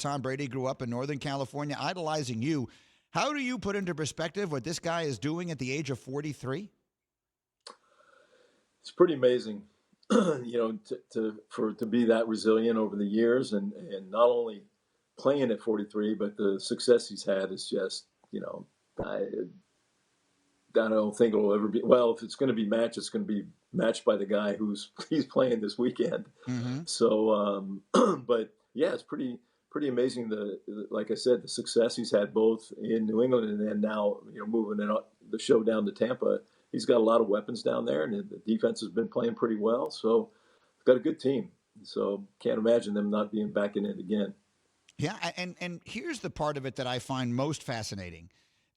Tom Brady grew up in Northern California, idolizing you. How do you put into perspective what this guy is doing at the age of 43? It's pretty amazing, to be that resilient over the years, and not only playing at 43, but the success he's had is just, I don't think it'll ever be. Well, if it's going to be matched, it's going to be matched by the guy he's playing this weekend. Mm-hmm. So, but yeah, it's pretty amazing. Like I said, the success he's had both in New England and then now, moving the show down to Tampa. He's got a lot of weapons down there, and the defense has been playing pretty well. So, he's got a good team. So, can't imagine them not being back in it again. Yeah, and here's the part of it that I find most fascinating.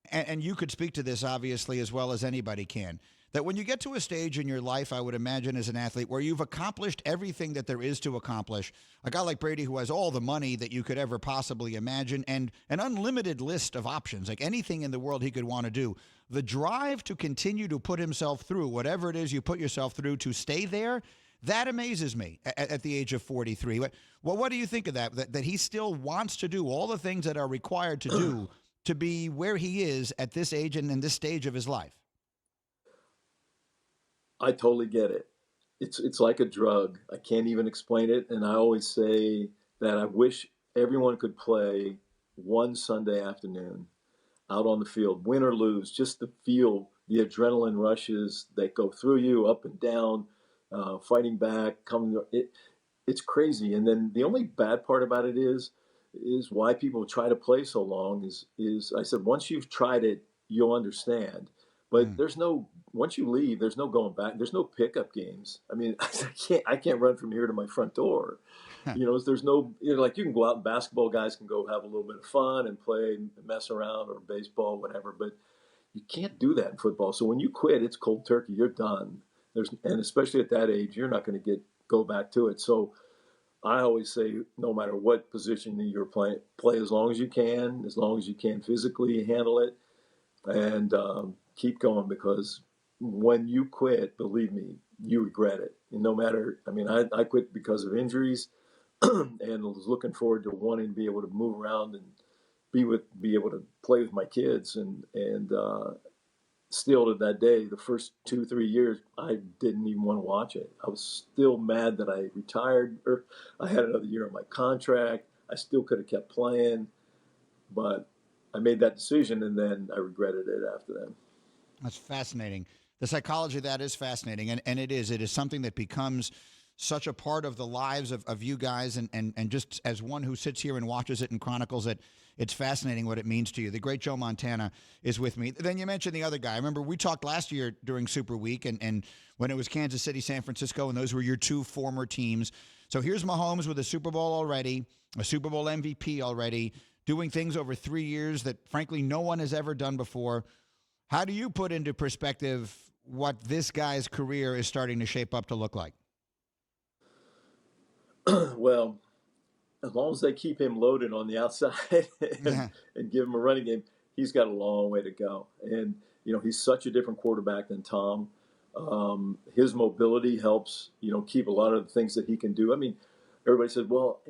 And you could speak to this, obviously, as well as anybody can, that when you get to a stage in your life, I would imagine as an athlete, where you've accomplished everything that there is to accomplish, a guy like Brady who has all the money that you could ever possibly imagine and an unlimited list of options, like anything in the world he could want to do, the drive to continue to put himself through whatever it is you put yourself through to stay there, that amazes me at the age of 43. Well, what do you think of that he still wants to do all the things that are required to do to be where he is at this age and in this stage of his life? I totally get it. It's like a drug. I can't even explain it. And I always say that I wish everyone could play one Sunday afternoon out on the field, win or lose, just to feel the adrenaline rushes that go through you, up and down, fighting back, it's crazy. And then the only bad part about it is why people try to play so long is I said, once you've tried it, you'll understand. But once you leave, there's no going back. There's no pickup games. I mean, I can't run from here to my front door. There's no, like you can go out and basketball guys can go have a little bit of fun and play, mess around, or baseball, whatever. But you can't do that in football. So when you quit, it's cold turkey. You're done. And especially at that age, you're not going to go back to it. So I always say, no matter what position you're playing, play as long as you can physically handle it, and keep going, because when you quit, believe me, you regret it. And no matter, I mean, I quit because of injuries, and was looking forward to wanting to be able to move around and be able to play with my kids, and still to that day, the first 2-3 years, I didn't even want to watch it. I was still mad that I retired, or I had another year on my contract. I still could have kept playing, but I made that decision, and then I regretted it after that. That's fascinating. The psychology of that is fascinating, and it is something that becomes such a part of the lives of you guys, and just as one who sits here and watches it and chronicles it, it's fascinating what it means to you. The great Joe Montana is with me. Then you mentioned the other guy. I remember we talked last year during Super Week, and when it was Kansas City, San Francisco, and those were your two former teams. So here's Mahomes with a Super Bowl already, a Super Bowl MVP already, doing things over 3 years that, frankly, no one has ever done before. How do you put into perspective what this guy's career is starting to shape up to look like? Well, as long as they keep him loaded on the outside and give him a running game, he's got a long way to go. And, he's such a different quarterback than Tom. His mobility helps, keep a lot of the things that he can do. I mean, everybody said, well,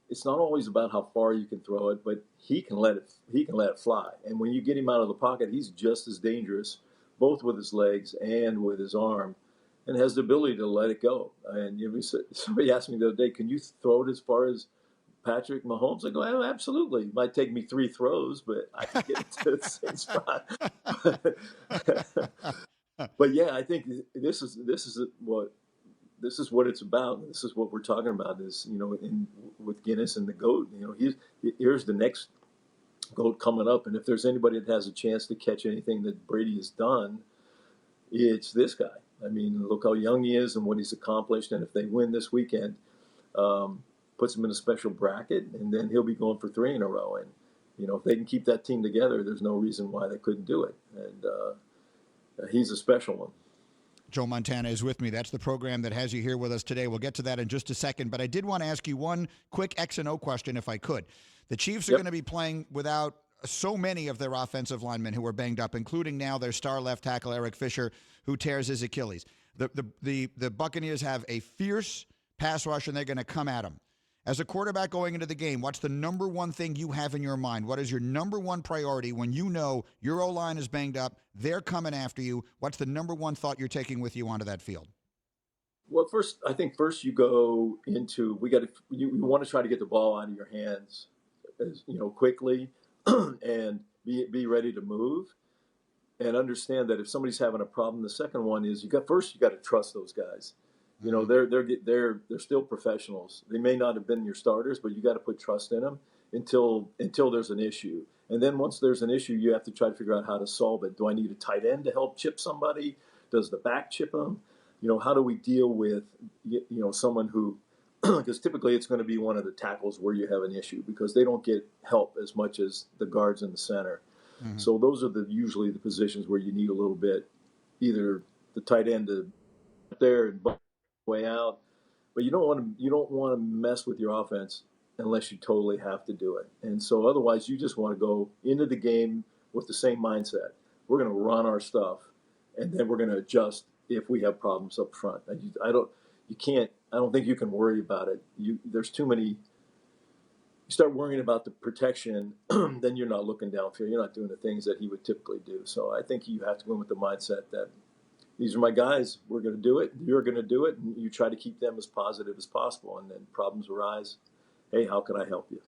it's not always about how far you can throw it, but he can let it fly. And when you get him out of the pocket, he's just as dangerous, both with his legs and with his arm, and has the ability to let it go. And somebody asked me the other day, can you throw it as far as Patrick Mahomes? I go, oh, absolutely. It might take me 3 throws, but I can get it to the same spot. But yeah, I think this is what it's about. This is what we're talking about. Is with Guinness and the GOAT. Here's the next GOAT coming up, and if there's anybody that has a chance to catch anything that Brady has done, it's this guy. I mean, look how young he is and what he's accomplished. And if they win this weekend, puts him in a special bracket, and then he'll be going for 3 in a row. And if they can keep that team together, there's no reason why they couldn't do it. And he's a special one. Joe Montana is with me. That's the program that has you here with us today. We'll get to that in just a second, but I did want to ask you one quick X and O question, if I could. The Chiefs are going to be playing without so many of their offensive linemen who are banged up, including now their star left tackle, Eric Fisher, who tears his Achilles. The Buccaneers have a fierce pass rush, and they're going to come at him. As a quarterback going into the game, what's the number one thing you have in your mind? What is your number one priority when you know your O-line is banged up, they're coming after you? What's the number one thought you're taking with you onto that field? Well, I think first you go into you want to try to get the ball out of your hands, quickly, and be ready to move, and understand that if somebody's having a problem, the second one is you got to trust those guys. They're still professionals. They may not have been your starters, but you got to put trust in them until there's an issue. And then once there's an issue, you have to try to figure out how to solve it. Do I need a tight end to help chip somebody? Does the back chip them? How do we deal with someone who, because typically it's going to be one of the tackles where you have an issue because they don't get help as much as the guards in the center. Mm-hmm. So those are usually the positions where you need a little bit, either the tight end to there and way out, but you don't want to mess with your offense unless you totally have to do it. And so otherwise you just want to go into the game with the same mindset. We're going to run our stuff, and then we're going to adjust if we have problems up front. I don't think you can worry about it. There's too many. You start worrying about the protection, then you're not looking downfield. You're not doing the things that he would typically do. So I think you have to go in with the mindset that these are my guys. We're going to do it. You're going to do it. And you try to keep them as positive as possible. And then problems arise. Hey, how can I help you?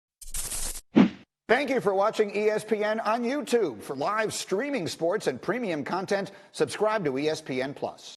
Thank you for watching ESPN on YouTube. For live streaming sports and premium content, subscribe to ESPN+.